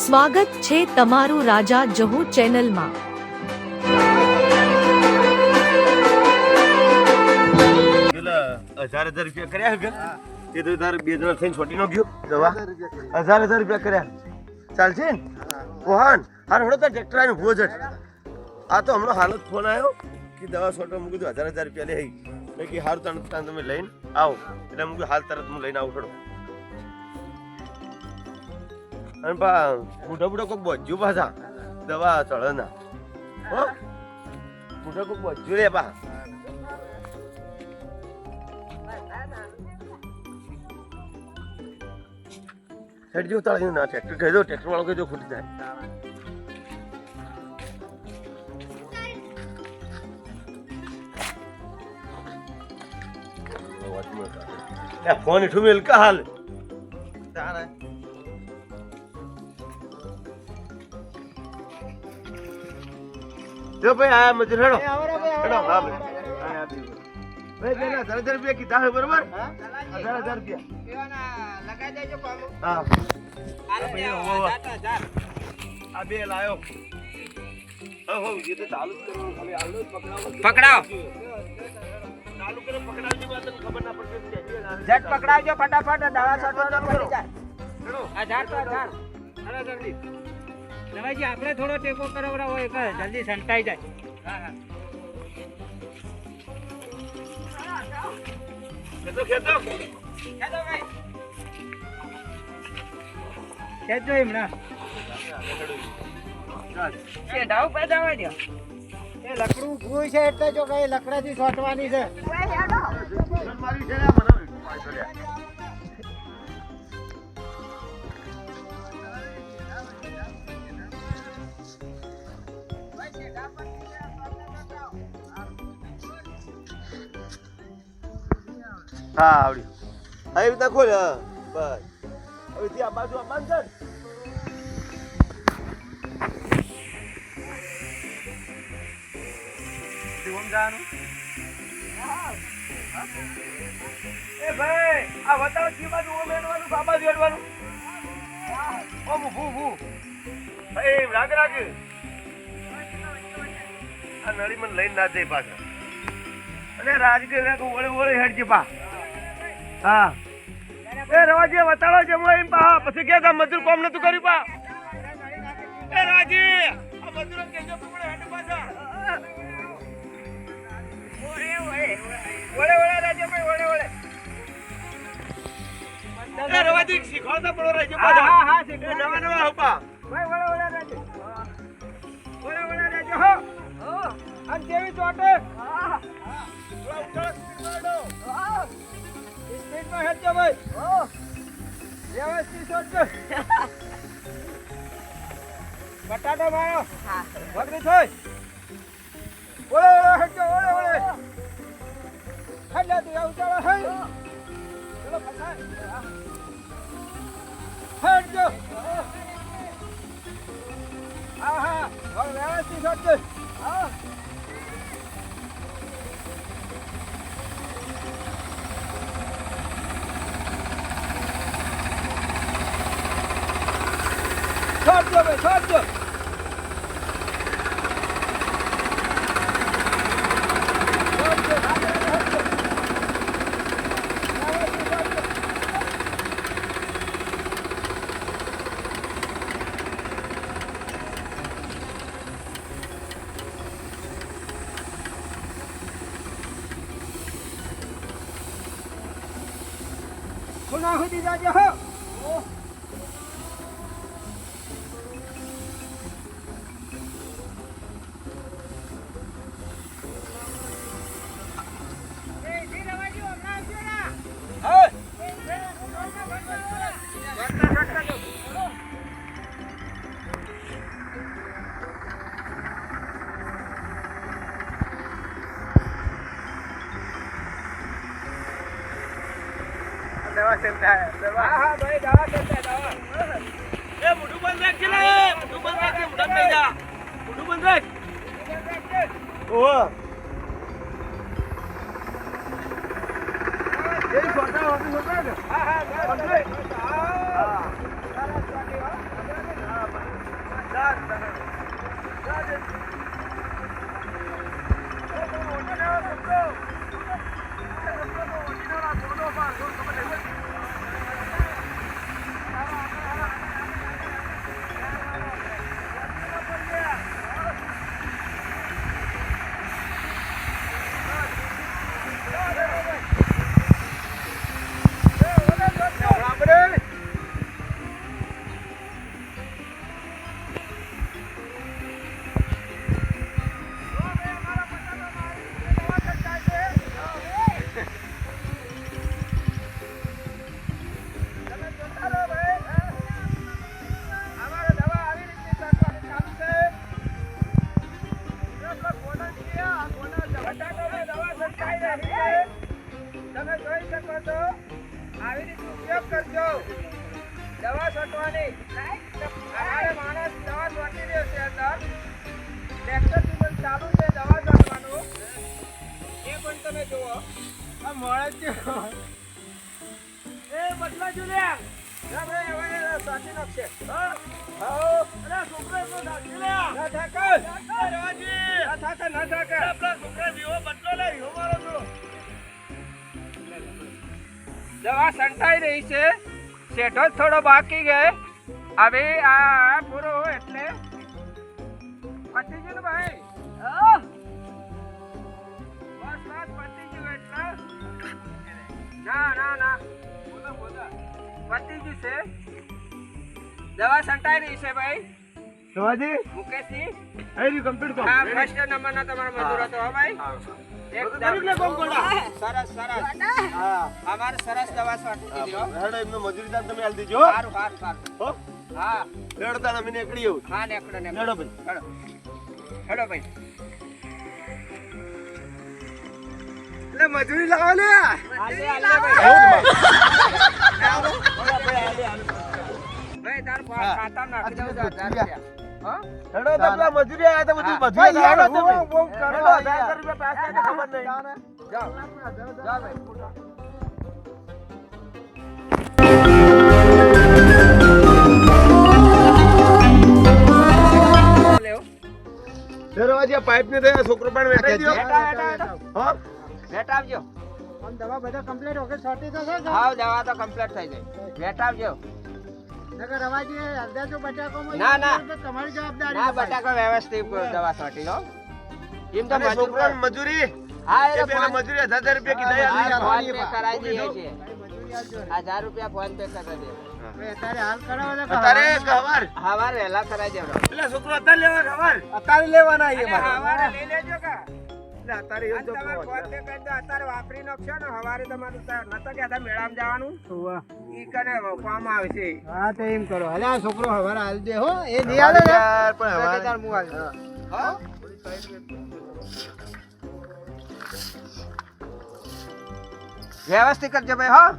સ્વાગત છે તમારું રાજા જહુ ચેનલમાં। હજાર રૂપિયા કર્યા હે તે તો તાર બે જણા થઈને છોટી નો ગયો દવા હજાર રૂપિયા કર્યા ચાલશે ને કોહાન હાર હડો તાર ટ્રેક્ટર આવીને ઉભો છે આ તો હમણાં હાલ જ ફોન આવ્યો કે દવા છોટો મૂકી દો હજાર રૂપિયા લે મેં કે હારું તાણ તમે લઈને આવો એટલે મૂકી હાલ તરત હું લઈને આવું થોડો અને પા બુઢો કોક બોજ્યું પાછા દવા ચડે ના હો બુઢો કોક બોજ્યું રે પા હેડ જો તાળ્યું ના ટ્રેક્ટર કહી દો ટ્રેક્ટર વાળો કહેજો ખૂટી જાય ફોન ઇઠું મેલ કા હાલ જો ભાઈ આ મજૂર હેડો હેડો હા ભાઈ પેલા 1000 રૂપિયા કીધા હે બરોબર 1000 રૂપિયા લગાઈ દેજો કામ હા આ બે લાયો હો ये तो चालू करो खाली आलो पकड़ाओ चालू करो पकड़ावनी बात खबर ना પડતી झट पकड़ाओ फटाफट दवा छटવાનો પડી જાય હેડો આ ઝાડ તો ઝાડ અરે જલ્દી દવાજી આપણે થોડો ટેકો કરાવરા હોય કે જલ્દી સંતાઈ જાય હા હા ખેતો ભાઈ ખેતો એમના કે ડાવ પેદા હોય ને એ લકડું ભૂઈ છે એટલે જો કઈ લકડાથી છોટવાની છે મારી છે આ મને પાછો લે હા આવડી આવી રીતના ખોલ બસ હવે ત્યાં બાજુ આ બાંધ એ ભાઈ આ બતાવો કી બાજુ ઓમ એડવાનું બાબા જોડવાનું ઓમ ભૂ એ રાગ આ નળી મને લઈને ના જાય પાછા અને રાજગીર ઓળે હેડજે પા હા એ રવાજી બતાડો જમો એમ પા પછી કે તા મજૂર કોમ નતું કર્યું પા એ રાજી આ મજૂર કેજો પકડે હેડ પાછા ઓળે રાજી ભાઈ ઓળે એ રવાજી શીખવાડતા પડો રાજી પાછા હા હા શીખવાડ નવા હોપા ભાઈ ઓળે રાજી ઓળે રાજી હો અને કેવી ચોટે હા સ્પીડ માં હેડજો ભાઈ વ્યવસ્થિત સોચજો બટાટો મારો વગરી થોય ઓળે હેડજો ઓળે હેડલા દી આવતા હે ચલો પછાય હેડજો આહા વ્યવસ્થિત સોચજો હા છોડજો ભાઈ છોડજો પુના સુધી જાજો હો દવા ચલતા હે દવા હા ભાઈ દવા ચલતા દવા એ મુઠું બંધ રાખ ચલે મુઠું બંધ રાખ મુઠા થઈ જા મુઠું બંધ રાખ ઓહો એ છોટા હોતી હોતા ને હા હા હા તમે જોઈ શકો છો આવી રીતે ઉપયોગ કરજો દવા છોટવાની અમારે માણસ દવા છોટી રહ્યો છે અંદર ટ્રેક્ટર સીઝન ચાલુ છે દવા છોટવાનું એ પણ તમે જુઓ આ મળે છે એ બદલા જુલ્યા ભાઈ હવે સાચી નાખશે હા અરે છોકરા તો નાખી લે ના ઠાકર રાજી ના ઠાકર આપણા છોકરા વિવો બદલો લે વિવો મારો છો દવા સંતાઈ રહી છે શેઠો જ થોડો બાકી ગયે હવે આ પૂરો હોય એટલે પતી ગયું ને ભાઈ બસ પતી ગયું એટલે ના પતી ગયું છે દવા સંતાઈ રહી છે ભાઈ શિવાજી મુકેશજી આઈ કમ્પ્લીટ કોમ હા ફર્સ્ટ નંબરનો તમારો મજૂર હતો હો ભાઈ સરસ હા અમારે સરસ દવા છોટી દીધી હો હેડો એમનો મજૂરી દામ તમે આલ દીજો સારું હો હા હેડો તાણ અમે નીકળી આવું હા નેકડો હેડો ભાઈ હેડો ભાઈ લે મજૂરી લાવો લે ભાઈ તાર ખાતા નાખી દઉં 1000 રૂપિયા હા હેડો તો પેલા મજૂરી આયા તો બધું મજૂરી લાવો તમે બહુ કરો 1000 રૂપિયા પાસ થાય ખબર નહીં જાઓ ભાઈ દરવાજે પાઇપ ને તો છોકરો પણ વેટાઈ દયો હો વેટ આવજો આમ દવા બધા કમ્પ્લીટ ઓકે છોટી તો છે હા દવા તો કમ્પ્લીટ થઈ જાય વેટ આવજો નગર રવાજી અડધા જો બટાકોમાં ના, ના. તમારી જવાબદારી ના બટાકો વ્યવસ્થિત દવા છોટી લો એમ તો અને મજૂર છોકરાને મજૂરી હા એ પેલા મજૂરી 1000 રૂપિયા કીધા ફોન યાર પે કરાવી દઈએ છીએ મજૂરી આપજો 1000 રૂપિયા ફોન પે કરી દે હવે અત્યારે હાલ કરાવો ને તારે ખબર હવાર વહેલા કરાવી દેવડો પેલા છોકરો અત્યારે લેવા ખબર અત્યારે લેવાના હવારે લઈ લેજો કા એટલે અત્યારે એવું તો તમારે ફોન પે કરી દો અત્યારે વાપરી નાખશો ને હવારે તમારું નતો કહેતા મેળામાં જવાનું ઈ કને કામ આવશે હા તો એમ કરો અલ્યા આ છોકરો હવારે હાલ દે હો એ નહીં હાલે ને યાર પણ તો હવે તાર મું આવી હા વ્યવસ્થિત કરજો ભાઈ હા